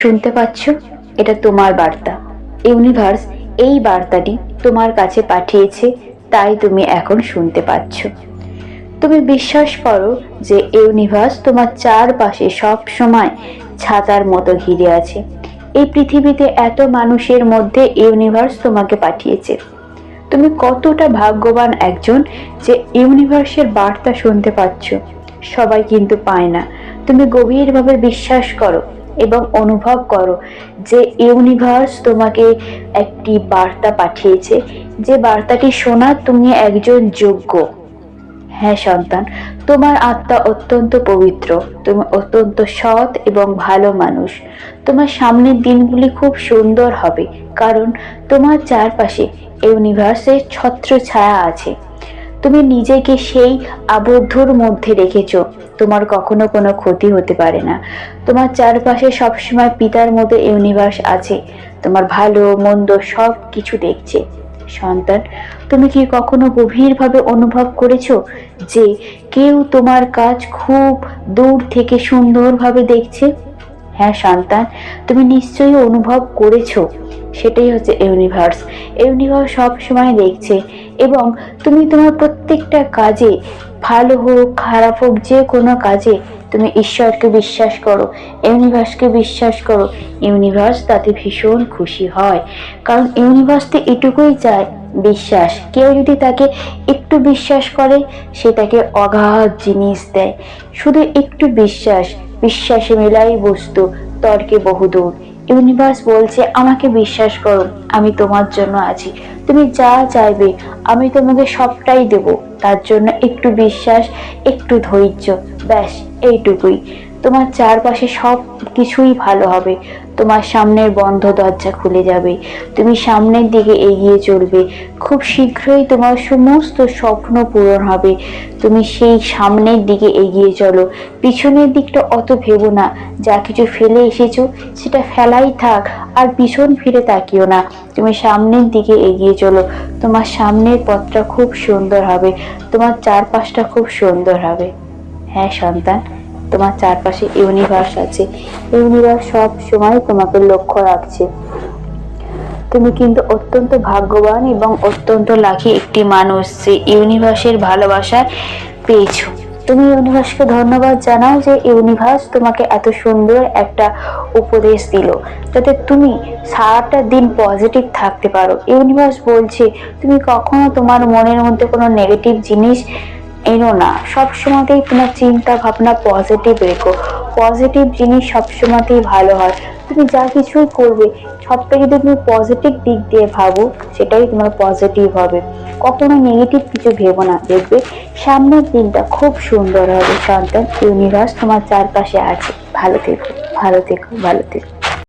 শুনতে পাচ্ছ? এটা তোমার বার্তা। ইউনিভার্স এই বার্তাটি তোমার কাছে পাঠিয়েছে, তাই তুমি এখন শুনতে পাচ্ছ। তুমি বিশ্বাস করো যে ইউনিভার্স তোমার চারপাশে সব সময় ছাতার মতো ঘিরে আছে। এই পৃথিবীতে এত মানুষের মধ্যে ইউনিভার্স তোমাকে পাঠিয়েছে। তুমি কতটা ভাগ্যবান একজন যে ইউনিভার্সের বার্তা শুনতে পাচ্ছ। সবাই কিন্তু পায় না। তুমি গভীরভাবে বিশ্বাস করো এবং অনুভব করো যে ইউনিভার্স তোমাকে একটি বার্তা পাঠিয়েছে, যে বার্তাটি শোনার তুমি একজন যোগ্য। হ্যাঁ সন্তান, তোমার আত্মা অত্যন্ত পবিত্র, তুমি অত্যন্ত সৎ এবং ভালো মানুষ। তোমার সামনের দিনগুলি খুব সুন্দর হবে, কারণ তোমার চারপাশে ইউনিভার্সের ছত্র ছায়া আছে। তুমি নিজেকে সেই আবদ্ধর মধ্যে রেখেছ। তোমার কখনো কোনো ক্ষতি হতে পারে না। তোমার চারপাশে সবসময় পিতার মতো ইউনিভার্স আছে, তোমার ভালো মন্দ সব কিছু দেখছে। সন্তান, তুমি কি কখনো গভীরভাবে অনুভব করেছো যে কেউ তোমার কাজ খুব দূর থেকে সুন্দরভাবে দেখছে? হ্যাঁ সন্তান, তুমি নিশ্চয়ই অনুভব করেছো। সেটাই হচ্ছে ইউনিভার্স। ইউনিভার্স সব সময় দেখছে এবং তুমি তোমার প্রত্যেকটা কাজে, ভালো হোক খারাপ হোক, যে কোনো কাজে তুমি ঈশ্বরকে বিশ্বাস করো, ইউনিভার্সকে বিশ্বাস করো। ইউনিভার্স তাতে ভীষণ খুশি হয়, কারণ ইউনিভার্স তো এটুকুই চায়, বিশ্বাস। কেউ যদি তাকে একটু বিশ্বাস করে, সে তাকে অগাধ জিনিস দেয়। শুধু একটু বিশ্বাস, বিশ্বাসে মেলাই বস্তু, তর্কে বহুদূর। ইউনিভার্স বলছে আমাকে বিশ্বাস করো, আমি তোমার জন্য আছি। তুমি যা চাইবে আমি তোমাকে সবটাই দেব। তার জন্য একটু বিশ্বাস, একটু ধৈর্য, ব্যাস এইটুকুই। তোমার চারপাশে সব কিছুই ভালো হবে। তোমার সামনের বন্ধ দরজা খুলে যাবে, তুমি সামনের দিকে এগিয়ে চলবে। খুব শীঘ্রই তোমার সমস্ত স্বপ্ন পূরণ হবে। তুমি সেই সামনের দিকে এগিয়ে চলো, পিছনের দিকটা অত ভেবো না। যা কিছু ফেলে এসেছো সেটা ফেলাই থাক, আর পিছন ফিরে তাকিও না। তুমি সামনের দিকে এগিয়ে চলো, তোমার সামনের পথটা খুব সুন্দর হবে, তোমার চারপাশটা খুব সুন্দর হবে। হ্যাঁ সন্তান, তোমার চারপাশে ইউনিভার্স আছে। ইউনিভার্স সব সময় তোমাকে লক্ষ্য রাখছে। তুমি কিন্তু অত্যন্ত ভাগ্যবান এবং অত্যন্ত লাকি একটি মানুষ যে ইউনিভার্সের ভালোবাসা পেয়েছো। তুমি ইউনিভার্সকে ধন্যবাদ জানাও যে ইউনিভার্স তোমাকে এত সুন্দর একটা উপদেশ দিল, যাতে তুমি সারাটা দিন পজিটিভ থাকতে পারো। ইউনিভার্স বলছে তুমি কখনো তোমার মনের মধ্যে কোনো নেগেটিভ জিনিস এনো না, সবসময়তেই তোমার চিন্তা ভাবনা পজিটিভ রেখো। পজিটিভ জিনিস সবসময়তেই ভালো হয়। তুমি যা কিছুই করবে সবটা যদি তুমি পজিটিভ দিক দিয়ে ভাবো, সেটাই তোমার পজিটিভ হবে। কখনো নেগেটিভ কিছু ভেবো না, দেখবে সামনের দিনটা খুব সুন্দর হবে। সন্তান, ইউনিভার্স তোমার চারপাশে আছে। ভালো থেকো, ভালো থেকো, ভালো থেকো।